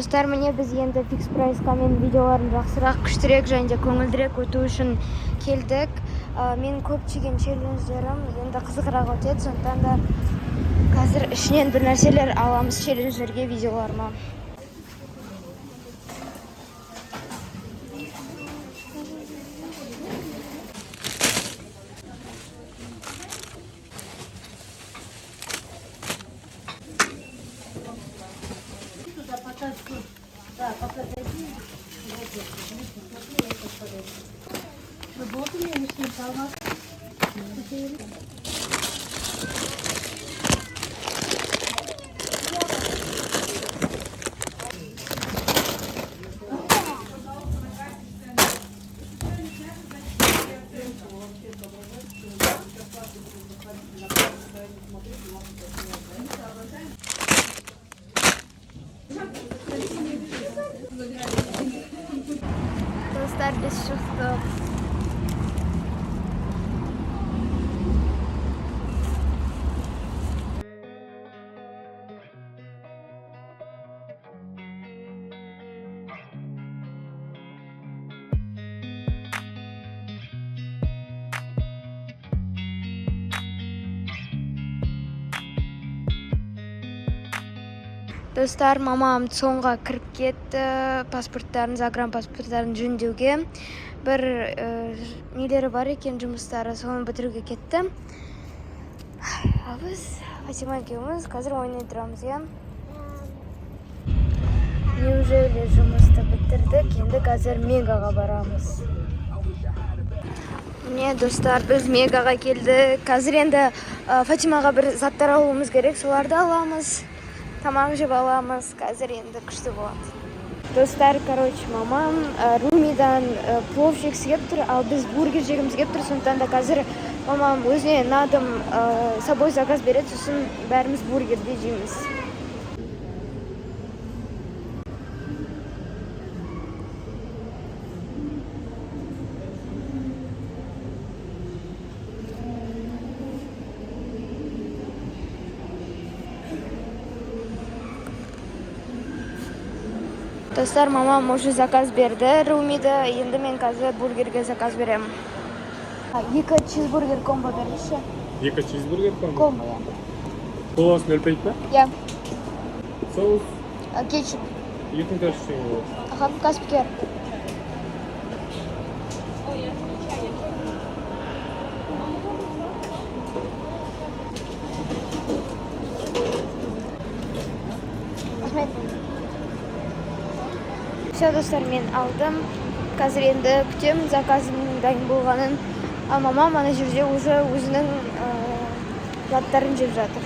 Достар, міне біз енді фикс прайскамен видеоларын жақсырақ, күштірек және де көңілдірек өту үшін келдік. Мен көптеген челленджерім енді қызығырақ өтеді, сондықтан да қазір ішінен бір нәрселер аламыз челленджерге видеоларыма. Dostlar, biz çıktık. Достар, мамам соңға кіріп кетті, паспорттарын, загранпаспорттарын жөндеуге. Бір нелері бар екен, жұмыстары, соны бітіруге кетті. Біз Фатима екеуміз қазір ойнай тұрамыз, иә? Неужели жұмысты бітірдік, енді қазір Мегаға барамыз. Міне, достар, біз Мегаға келдік. Қазір енді Фатимаға бір заттар алуымыз керек, соларды аламыз. Тамақ жеп аламыз, қазір енді күшті болады. Достар, мамам Румидан плов жегісі келіп тұр, ал біз бургер жегіміз келіп тұр, сондықтан да қазір мамам өзіне надым собой заказ береді, сосын бәріміз бургерде жейміз. Достар, мамам уже заказ берді Румиді, енді мен қазір бургерге заказ берем. 2 чизбургер комбо беріңізші. 2 чизбургер комбо? Комбо, я. Соус нөлпейт па? Я. Соус? Кетчуп. 2 теңге болады. Аха, каспикер. Все, достар, мен алдым. Қазір енді күтем заказымның дайын болғанын. Ал мамам ана жерде уже өзінің заттарын жеп жатыр.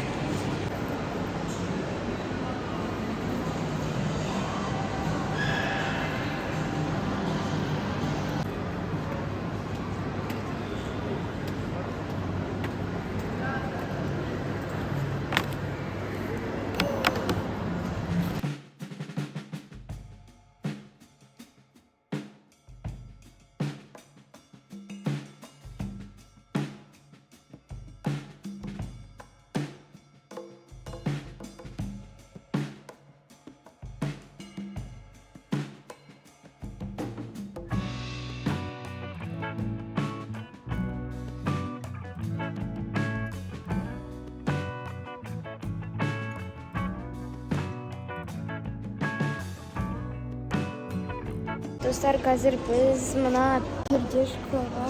Достар, қазір біз мына пердешкаға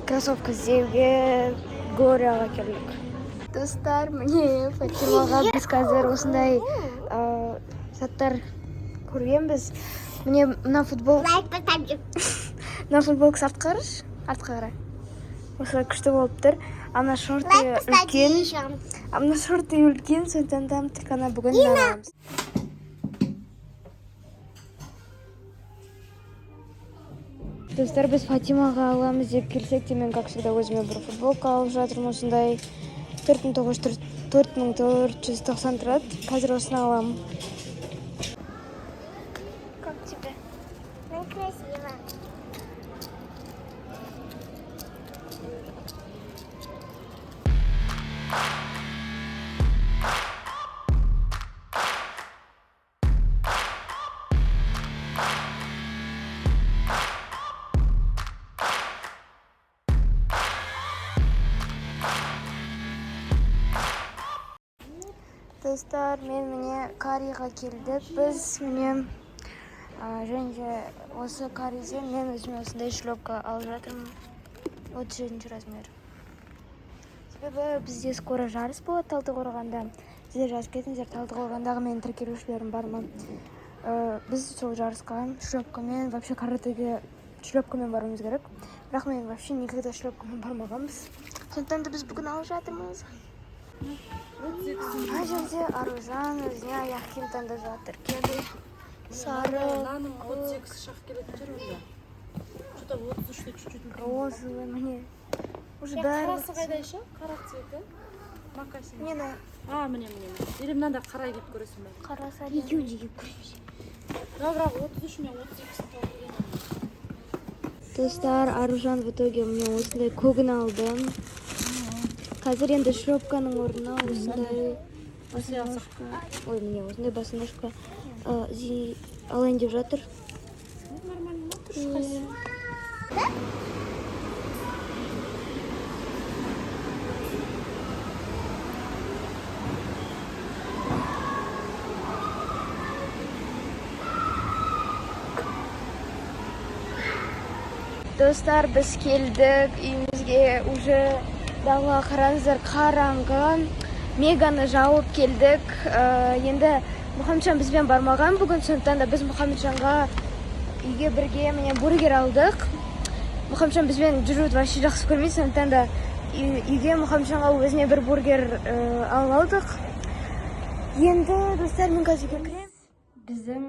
кроссовка іздеуге Гореға келдік. Достар, міне Фатимаға біз қазір осындай заттар көргенбіз. Міне мына футболка артқа қараш, артқа қарай. Осылай күшті болып тұр. Ана шорты үлкен, сондықтан да тек ана бүгін аламыз. Достар, біз Фатимаға аламыз деп келсек те, мен как всегда өзіме бір футболка алып жатырмын, осындай 4490 тұрады. Қазір осыны аламын. Как тебе? Красиво. Достар, мен міне кариға келдік. Біз міне және де осы кариден мен өзіме осындай шлепка алып жатырмын. 37 размер. Себебі бізде скоро жарыс болады Талдықорғанда. Сіздер жазып кетіңіздер, Талдықорғандағы менің тіркелушілерім бар ма? Біз сол жарысқа шлепкамен, вообще каратэге шлепкамен баруымыз керек. Бірақ мен вообще никогда шлепкамен бармағанбыз. Сондықтан да біз бүгін алып жатырмыз. Ана жерде Аружан өзіне аяқ киім таңдап жатыр. Келді. Сары. Наның 38 шақ келетін жер онда. Что-то 33-те чуть-чуть. Розовый мне. Уже Қарасы қайда еще? Қара цветі. Макасин. Мені Міне. Или мынанда қара келіп көресің бе? қарасы екеуін жегіп көрейміз. Бірақ 33 мен 38 тауып Достар, Аружан в итоге мне осындай көгін алды. Қазір енді шлепканың орнына осындай босоножка. Ой, міне осындай босоножка алайын деп жатыр. Нормально. Достар, біз келдік үйімізге. Уже дала қараңыздар, қараңғы. Меганы жауып келдік. Енді Мұхамеджан бізбен бармаған бүгін, сондықтан да біз Мұхамеджанға үйге бірге міне бургер алдық. Мұхамеджан бізбен жүруді вообще жақсы көрмейді, сондықтан да үйге Мұхамеджанға өзіне бір бургер алып алдық. Енді достар, мен қазір кірем. Біздің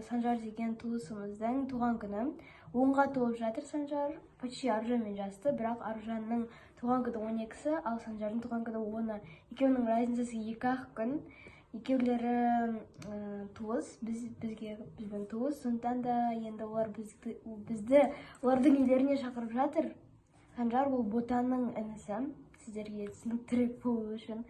Санжар деген туысымыздың туған күні. 10-ға толып жатыр Санжар. Почти Аружанмен жасты, бірақ Аружанның туған күні 12-сі, ал Санжардың туған күні 10-ы. Екеуінің разницасы 2-ақ күн. Екеулері туыс, бізбен туыс. Сондықтан да енді олар бізді олардың үйлеріне шақырып жатыр. Санжар ол Ботаның інісі, сіздерге түсініктірек болу үшін.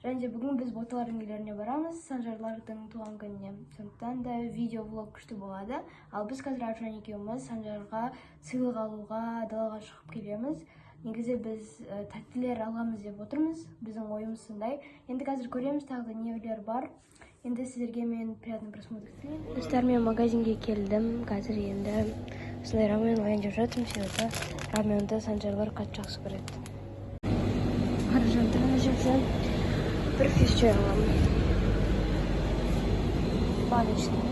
Және де бүгін біз Боталардың үйлеріне барамыз, Санжарлардың туған күніне. Сондықтан да видео-влог күшті болады. Ал біз қазір Аружан екеуміз Санжарға сыйлық алуға далаға шығып келеміз. Негізі біз тәттілер аламыз деп отырмыз. Біздің ойымыз сондай. Енді қазір көреміз, тағы да нелер бар. Енді сіздерге мен приятный просмотр тілеймін. Достар, мен магазинге келдім. Қазір енді осындай рамен алайын деп жатырмын. Себебі раменді Санжарлар қатты жақсы көреді. Аружанды ана жерден бір фиш аламын. Баночный.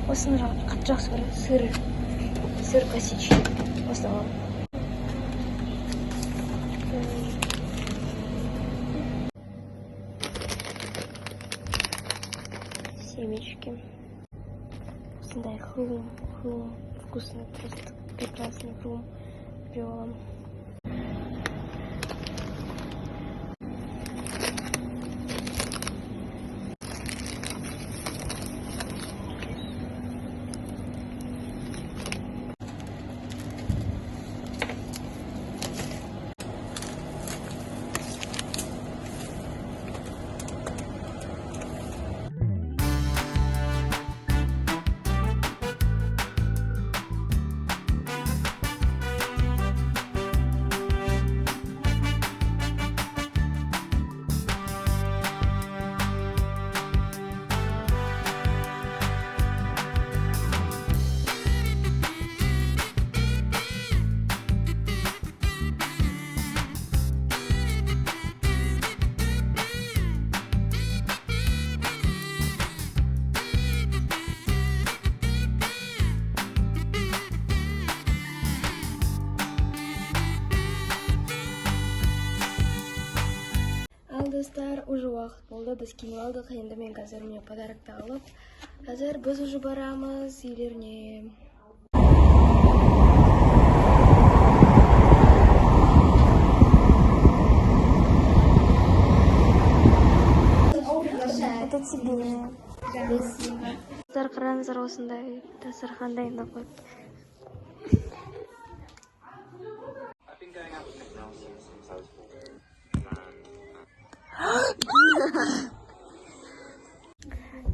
Осыны қатты жақсы көреді. Сыр косички. Осыны аламын. Семечки. Осындай хрум. Вкусный, просто прекрасный хрум. Берем. Достар, уже уақыт болды, біз киініп алдық. Енді мен қазір міне подарокты алып, қазір біз уже барамыз үйлеріне. Это тебе. Спасибо. Достар, қараңыздар, осындай дастархан дайындап қойып. I've been going out with Nick Nelson since I was 4. And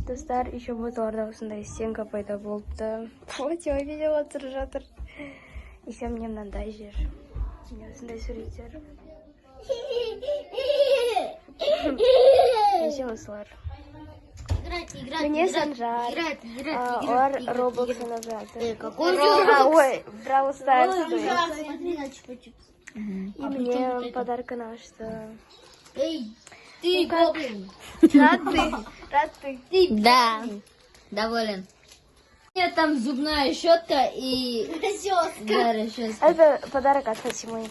Достар, еще бұлталарда осындай стенка пайда болыпты. Фотима видео отырып жатыр. Еще мне мынандай жер. Міне осындай суреттер. Еще осылар. Міне Санжар. Олар Roblox ойнап жатыр. Ой, Brawl Stars. И мне подарка нашла. Ты гоблин. Рад ты. Да, доволен. У меня там зубная щетка и да, расческа. Это подарок от Фатимы.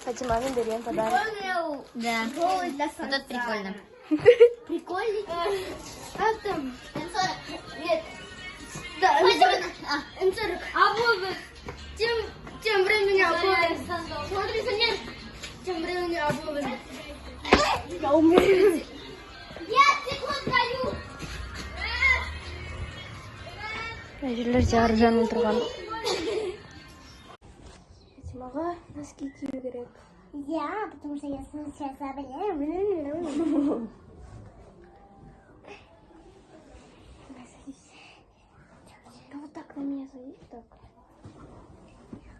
Фатима, мы берем подарок. Да, вот это прикольно. Прикольно? А там? Нет. Да, М40. А вот тем временем Абовен. Смотри, нет. Тем временем Абовен. Я умею. Я секунд даю. Әжелерде аржан отырған. Фатимаға носки кию керек. Я, потому что я сейчас заболела. Да вот так на меня садись, так.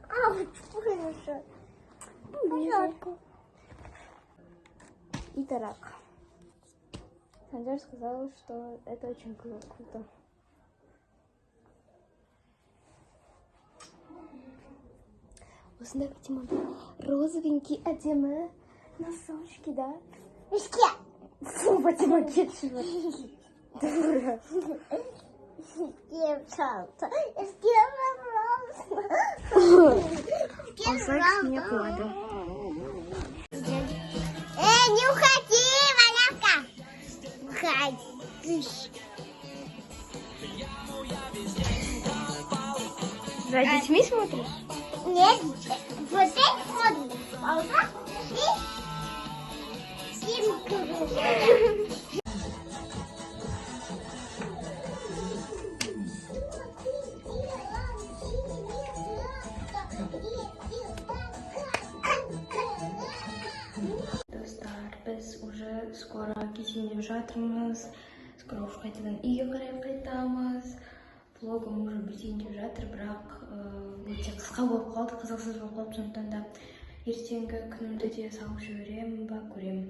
А, вот что? Пожалуйста. Итак, Санжар сказал, что это очень круто. Осындай Фатима розовенький әдемі носочки, да? Ишке. Фу, Фатима, кетші бар. Дура. Девчата. Алсак не кладу. Не уходи, малявка. Уходи. За детьми смотришь? Нет, вот это смотри. А вот так и Достар, біз уже скоро кетейін деп жатырмыз. Скоро уж қайтадан үйге қарай қайтамыз. Влогым уже бітейін деп жатыр, бірақ өте қысқа болып қалды, қызықсыз болып қалды. Сондықтан да ертеңгі күнімді де салып жіберемін ба, көремін.